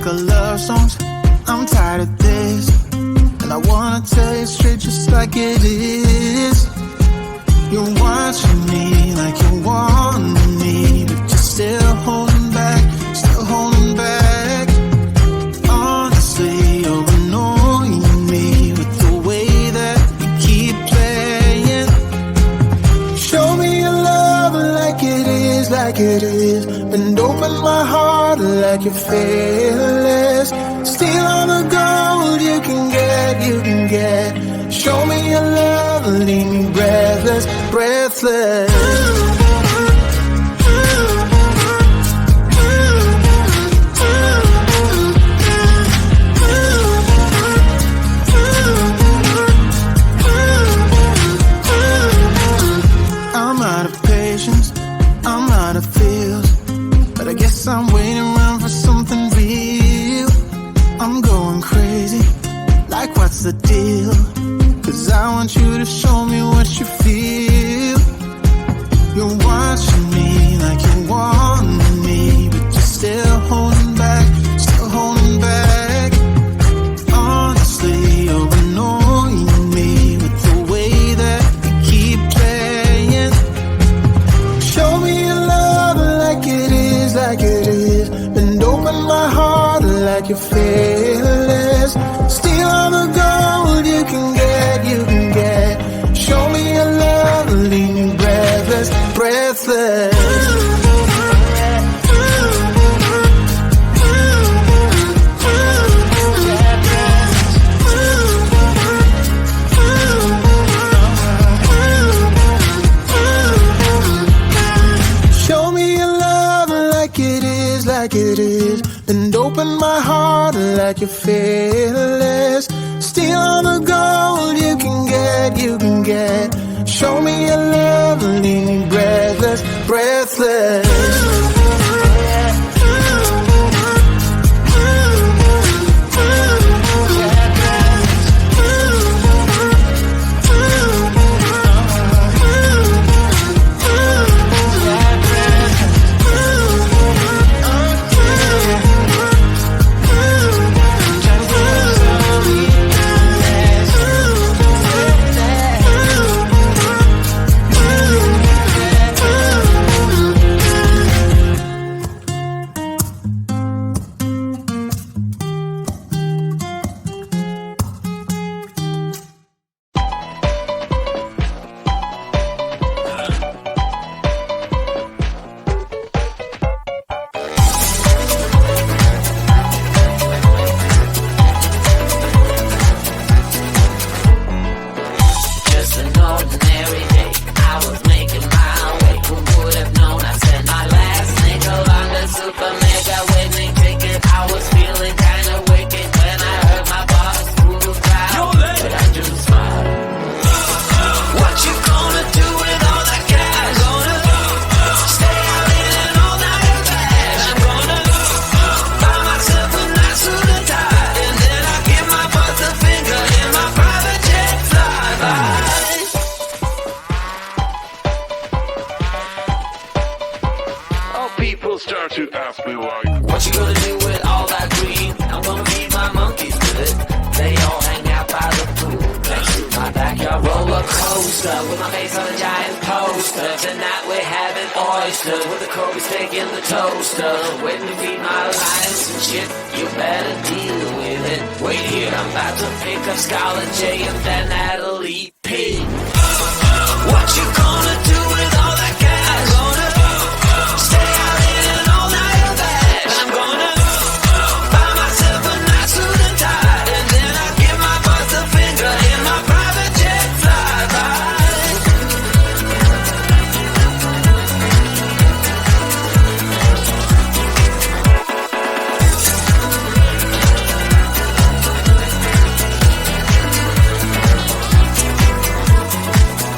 our love songs. I'm tired of this, and I wanna tell you straight just like it is. You're watching me like you want me, but you're still holding back, still holding back. Honestly, you're annoying me with the way that you keep playing. Show me your love like it is, and open my heart like you're fearless. Steal all the gold you can get. Show me your love, leave me breathless, breathless. I'm out of patience, I'm out of feels, but I guess I'm waiting around for something real. I'm going crazy, like what's the deal? 'Cause I want you to show me what you feel. You're watching me like you want me, but you're still holding back, still holding back. Honestly, you're annoying me with the way that you keep playing. Show me your love like it is, and open my heart like you're fearless. Steal all the gold you can get. Show me your love, leave me breathless, breathless. Show me your love like it is, and open my heart like you're fearless. Steal all the gold you can get. Show me your love, leave me breathless, breathless. Start to ask me like, what you gonna do with all that green? I'm gonna feed my monkeys with it. They all hang out by the pool next to my backyard roller coaster, with my face on a giant poster. Tonight we're having oysters with the Kobe steak in the toaster. Waiting to feed my lions and shit, you better deal with it. Wait here, I'm about to pick up Scarlett J and then Natalie P. What you gonna do with all that cash? Stay out in an all-nighter bag. I'm gonna buy myself a nice suit and tie, and then I give my boss a finger in my private jet flyby.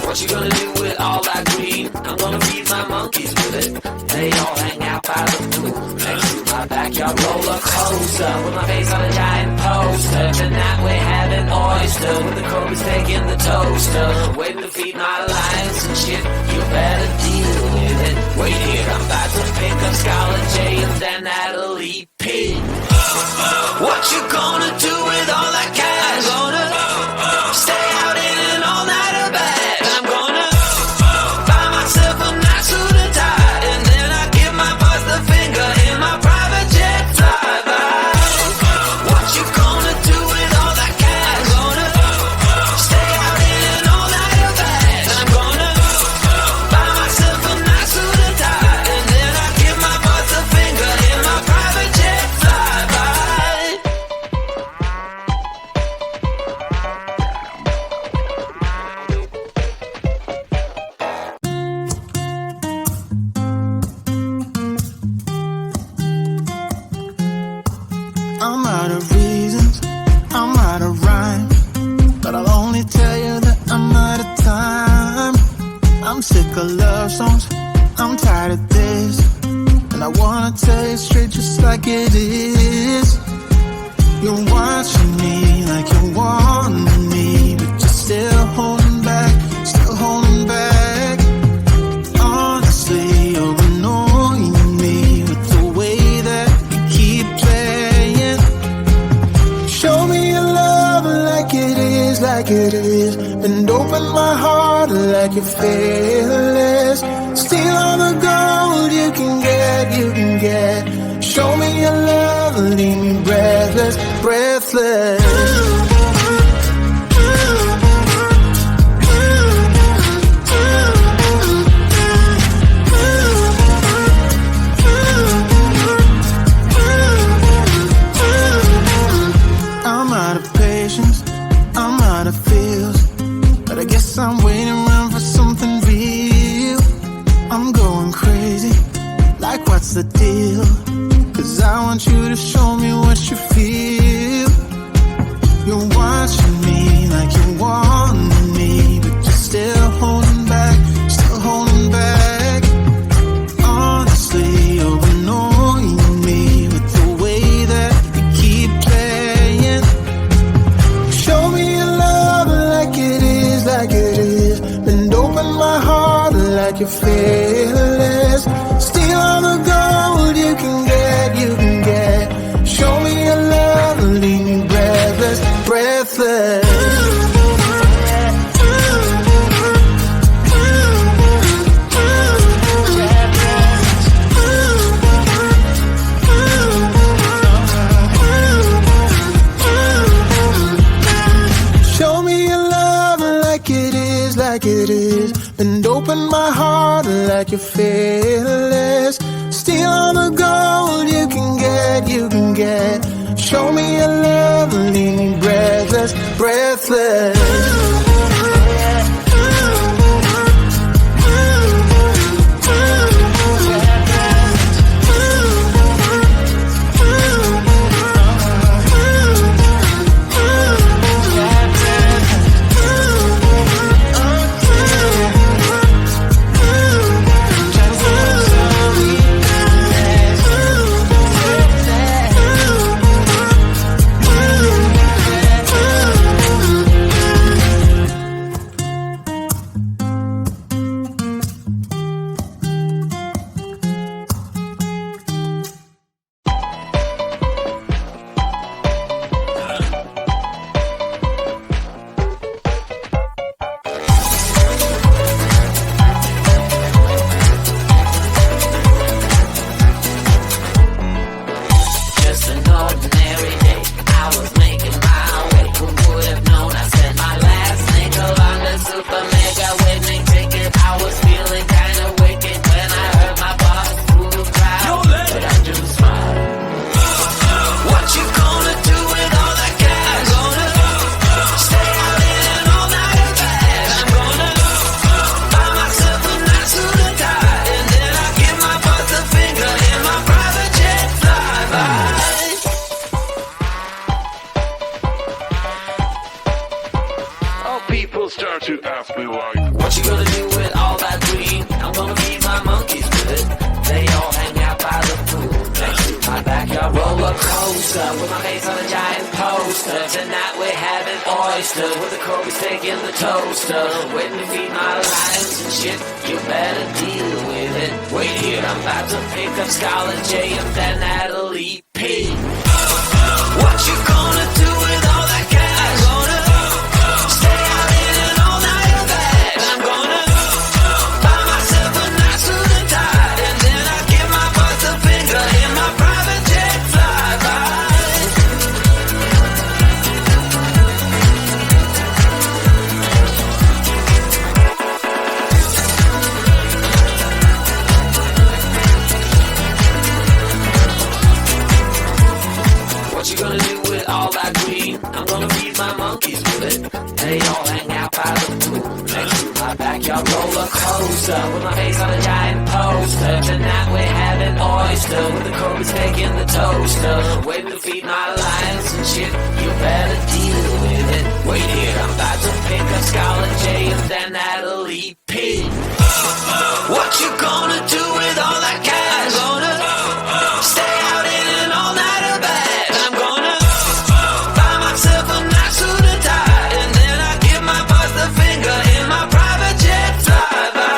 What you gonna do with all that green? I'm gonna feed my monkeys with it. They all hang out by the pool next to my backyard roller coaster, with my face on a giant poster. Tonight we're having oyster with the Kobe steak in the toaster. Waiting to feed my lions and shit, you better deal with it. Wait here, I'm about to pick up Scarlett J and then Natalie P. What you gonna do with all that cash? I'm gonna stay out in an all-nighter bag. I'm gonna buy myself a nice suit and tie, and then I give my boss the finger in my private jet flyby. What you gonna do with all that cash? I'm gonna stay out in an all-nighter bag. I'm gonna buy myself a nice suit and tie, and then I give my boss the finger in my private jet flyby. I'm out of reasons, I'm out of rhyme, but I'll only tell you that I'm out of time. I'm sick of love songs, I'm tired of this, and I wanna tell you straight just like it is. You're watching me like you want me, but you're still holding back, still holding back. Honestly, you're annoying me with the way that you keep playing. Show me your love like it is, like it is, and open my heart like you're fearless. Steal all the gold you can get, you can get. Show me your love, leave me breathless, breathless. I'm out of patience, I'm out of feels, but I guess I'm waiting around for something real. I'm going crazy, like what's the deal? 'Cause I want you to show me what you feel. You're watching me like you want me, but you're still holding back, still holding back. Honestly, you're annoying me with the way that you keep playing. Show me your love like it is, like it is, and open my heart like you're fearless. Steal all the gold you can get, you can get. Show me your love, leave me breathless, breathless. Show me your love like it is, like it is, and open my heart like you're fearless. Steal all the gold you can get, you can get. Show me your love, leave me breathless, breathless. start to ask me like, what you gonna do with all that green? I'm gonna feed my monkeys good. They all hang out by the pool next to my backyard roller coaster with my face on a giant poster. Tonight we're having oysters with the Kobe steak in the toaster. Waiting to feed my lions and shit. You better deal with it. Wait here, I'm about to pick up Scarlett J and then Natalie P. What you gonna do with all that cash? Gonna stay out in an all-nighter bag. I'm gonna buy myself a nice suit and tie, and then I give my boss a finger in my private jet flyby. What you gonna do with all that green? I'm gonna feed my monkeys with it. They all hang out by the pool next to my backyard roller coaster, with my face on a giant poster. Tonight we're having oyster with the Kobe steak in the toaster. Waiting to feed my lions and shit. You better deal with it. Wait here, I'm about to pick a Scarlet J and then Natalie P. What you gonna do with all that cash? Gonna stay out in an all-nighter bag. I'm gonna buy myself a nice suit and tie, and then I give my boss the finger in my private jet flyby.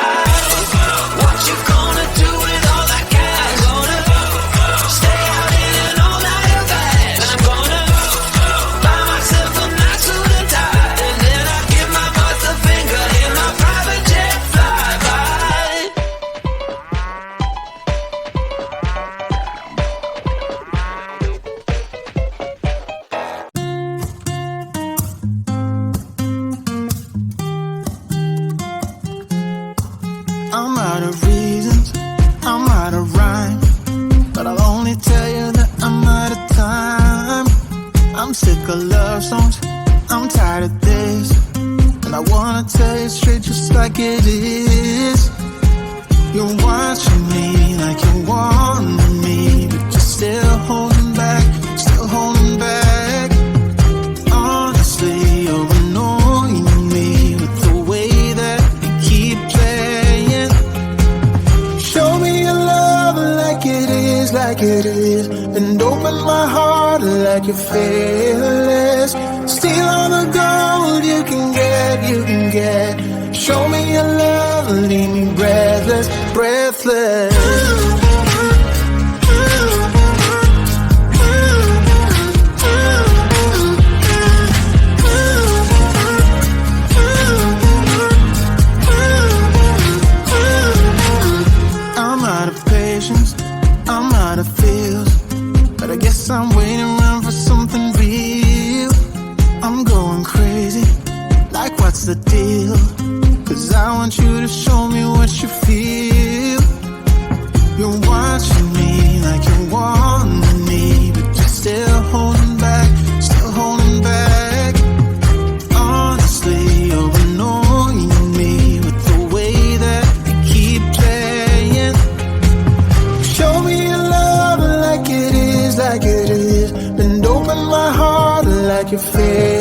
What you gonna do with all that cash? Gonna stay out in an all-nighter bag. I'm gonna buy myself a nice suit and tie, and then I give my boss the finger in my private jet flyby. I'm out of reasons, I'm out of rhyme, but I'll only tell you that I'm out of time. I'm sick of love songs, I'm tired of this, and I wanna tell you straight just like it is. You're watching me like you want me, but you're still holding back, still holding back. Honestly, you're annoying me with the way that you keep playing. Show me your love like it is, and open my heart like you're fearless. Steal all the gold you can get. Show me your love, leave me breathless, breathless. I'm out of patience, I'm out of feels, but I guess I'm waiting around for something real. I'm going crazy, like what's the deal? 'Cause I want you to show me what you feel. You're watching me like you want me, but you're still holding back, still holding back. Honestly, you're annoying me with the way that you keep playing. Show me your love like it is, and open my heart like you're fearless.